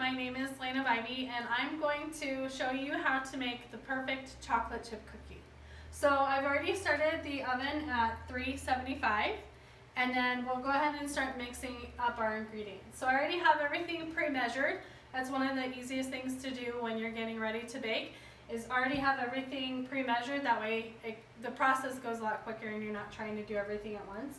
my name is Lena Vibey, and I'm going to show you how to make the perfect chocolate chip cookie. So I've already started the oven at 375, and then we'll go ahead and start mixing up our ingredients. So I already have everything pre-measured. That's one of the easiest things to do when you're getting ready to bake, is already have everything pre-measured. That way the process goes a lot quicker and you're not trying to do everything at once.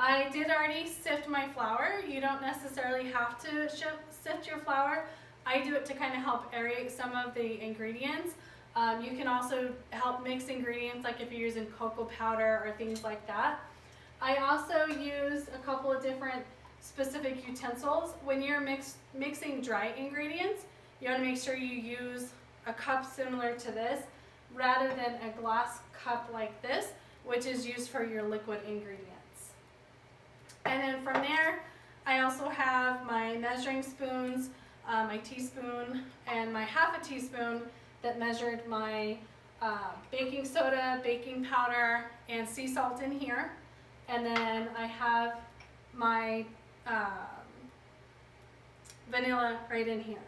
I did already sift my flour. You don't necessarily have to sift your flour. I do it to kind of help aerate some of the ingredients. You can also help mix ingredients, like if you're using cocoa powder or things like that. I also use a couple of different specific utensils. When you're mixing dry ingredients, you want to make sure you use a cup similar to this rather than a glass cup like this, which is used for your liquid ingredients. And then from there, I also have my measuring spoons, my teaspoon, and my half a teaspoon that measured my baking soda, baking powder, and sea salt in here. And then I have my vanilla right in here.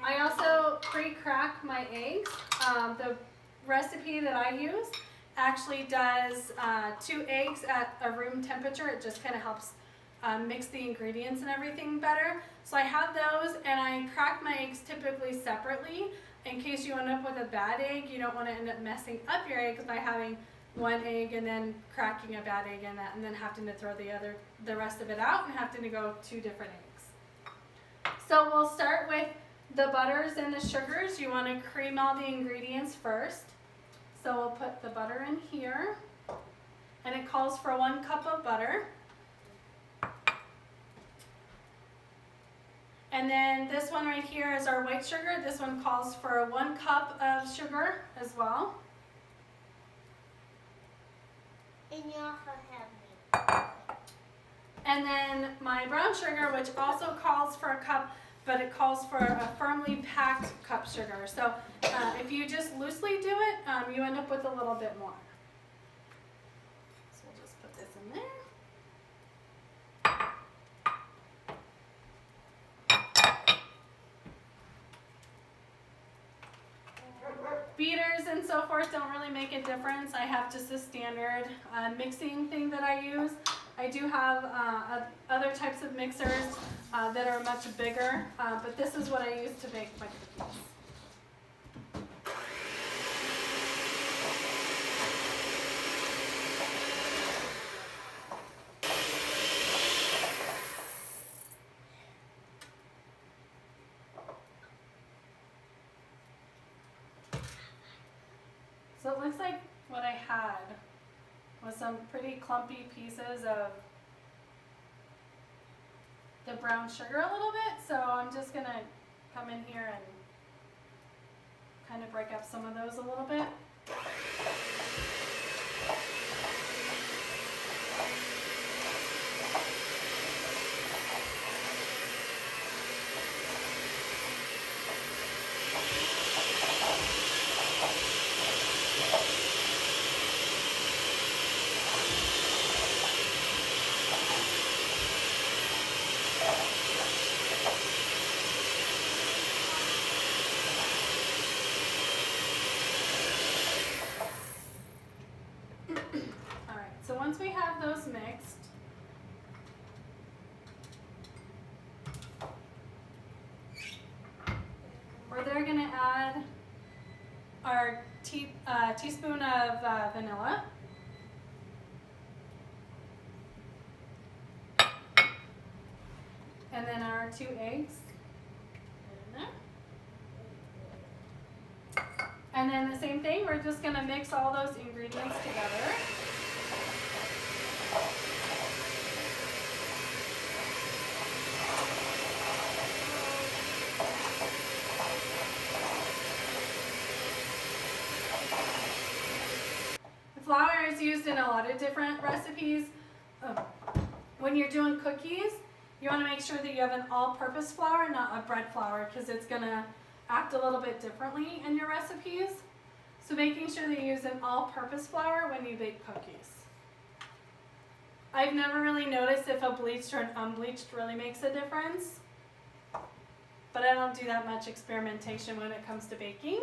I also pre-crack my eggs. The recipe that I use actually does 2 eggs at a room temperature. It just kind of helps mix the ingredients and everything better. So I have those, and I crack my eggs typically separately in case you end up with a bad egg. You don't want to end up messing up your eggs by having one egg and then cracking a bad egg in that, and then having to throw the rest of it out and having to go 2 different eggs. So we'll start with the butters and the sugars. You want to cream all the ingredients first. So we'll put the butter in here, and it calls for 1 cup of butter. And then this one right here is our white sugar. This one calls for 1 cup of sugar as well. And you also have me. And then my brown sugar, which also calls for a cup, but it calls for a firmly packed cup sugar. So if you just loosely do it, you end up with a little bit more. So we'll just put this in there. Beaters and so forth don't really make a difference. I have just a standard mixing thing that I use. I do have other types of mixers that are much bigger, but this is what I use to bake my cookies. So it looks like what I had was some pretty clumpy pieces of the brown sugar a little bit. So I'm just going to come in here and kind of break up some of those a little bit. So once we have those mixed, we're then going to add our teaspoon of vanilla. And then our 2 eggs. In there. And then the same thing, we're just going to mix all those ingredients together. Flour is used in a lot of different recipes. When you're doing cookies, you want to make sure that you have an all-purpose flour, not a bread flour, because it's going to act a little bit differently in your recipes. So making sure that you use an all-purpose flour when you bake cookies. I've never really noticed if a bleached or an unbleached really makes a difference. But I don't do that much experimentation when it comes to baking.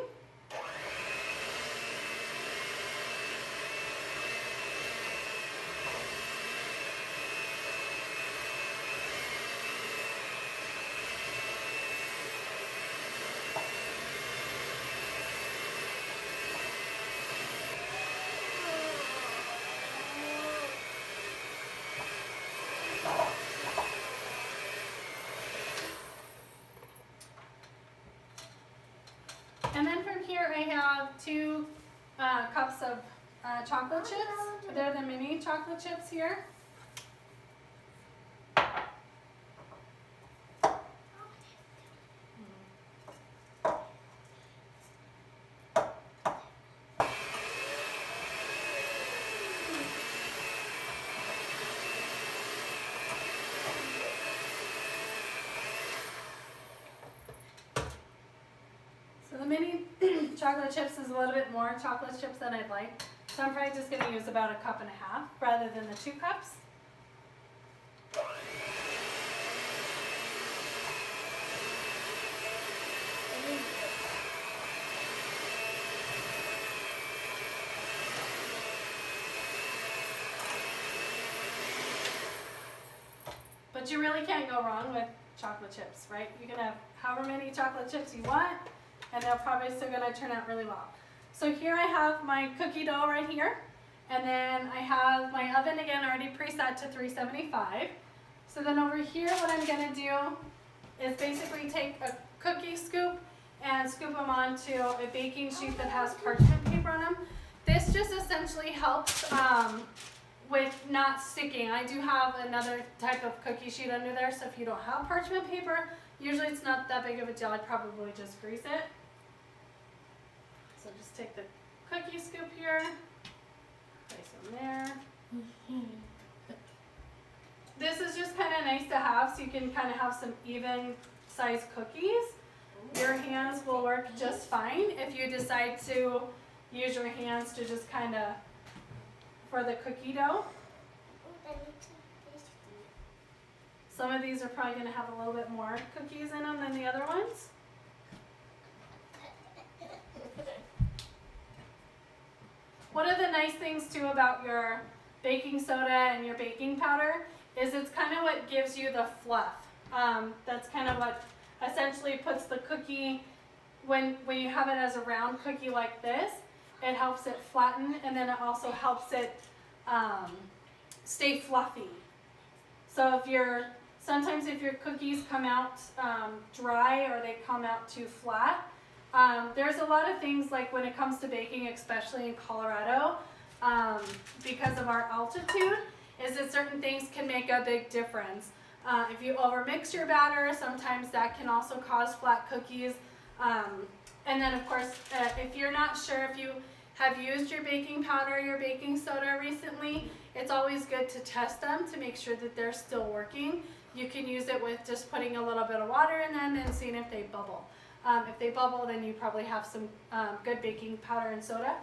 And then from here I have 2 cups of chocolate chips. They're the mini chocolate chips here. So the mini chocolate chips is a little bit more chocolate chips than I'd like. So I'm probably just going to use about 1.5 cups rather than the 2 cups. But you really can't go wrong with chocolate chips, right? You can have however many chocolate chips you want, and they're probably still going to turn out really well. So here I have my cookie dough right here, and then I have my oven again already preset to 375. So then over here what I'm going to do is basically take a cookie scoop and scoop them onto a baking sheet that has parchment paper on them. This just essentially helps with not sticking. I do have another type of cookie sheet under there, so if you don't have parchment paper, usually it's not that big of a deal. I'd probably just grease it. So just take the cookie scoop here, place them there. This is just kind of nice to have so you can kind of have some even sized cookies. Your hands will work just fine if you decide to use your hands to just kind of for the cookie dough. Some of these are probably going to have a little bit more cookies in them than the other ones. One of the nice things too about your baking soda and your baking powder is it's kind of what gives you the fluff. That's kind of what essentially puts the cookie, when you have it as a round cookie like this, it helps it flatten, and then it also helps it stay fluffy. So sometimes if your cookies come out dry or they come out too flat, there's a lot of things like when it comes to baking, especially in Colorado, because of our altitude, is that certain things can make a big difference. If you overmix your batter, sometimes that can also cause flat cookies. And then of course, if you're not sure if you have used your baking powder or your baking soda recently, it's always good to test them to make sure that they're still working. You can use it with just putting a little bit of water in them and seeing if they bubble. If they bubble, then you probably have some good baking powder and soda.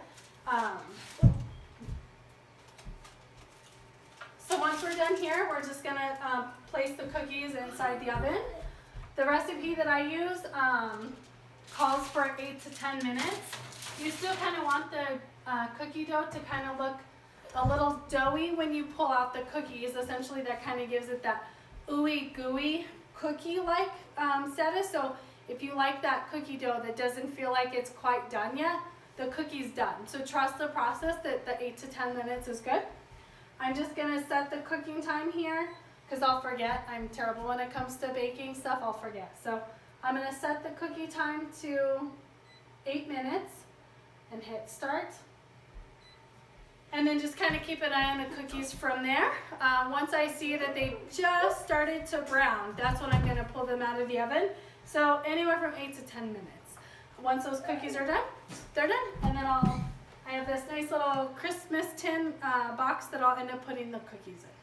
So once we're done here, we're just going to place the cookies inside the oven. The recipe that I use calls for 8 to 10 minutes. You still kind of want the cookie dough to kind of look a little doughy when you pull out the cookies. Essentially, that kind of gives it that ooey gooey cookie-like status. So if you like that cookie dough that doesn't feel like it's quite done yet, the cookie's done. So trust the process that the 8 to 10 minutes is good. I'm just going to set the cooking time here because I'll forget. I'm terrible when it comes to baking stuff. I'll forget. So I'm going to set the cookie time to 8 minutes and hit start. And then just kind of keep an eye on the cookies from there. Once I see that they just started to brown, that's when I'm going to pull them out of the oven. So anywhere from 8 to 10 minutes. Once those cookies are done, they're done. And then I have this nice little Christmas tin box that I'll end up putting the cookies in.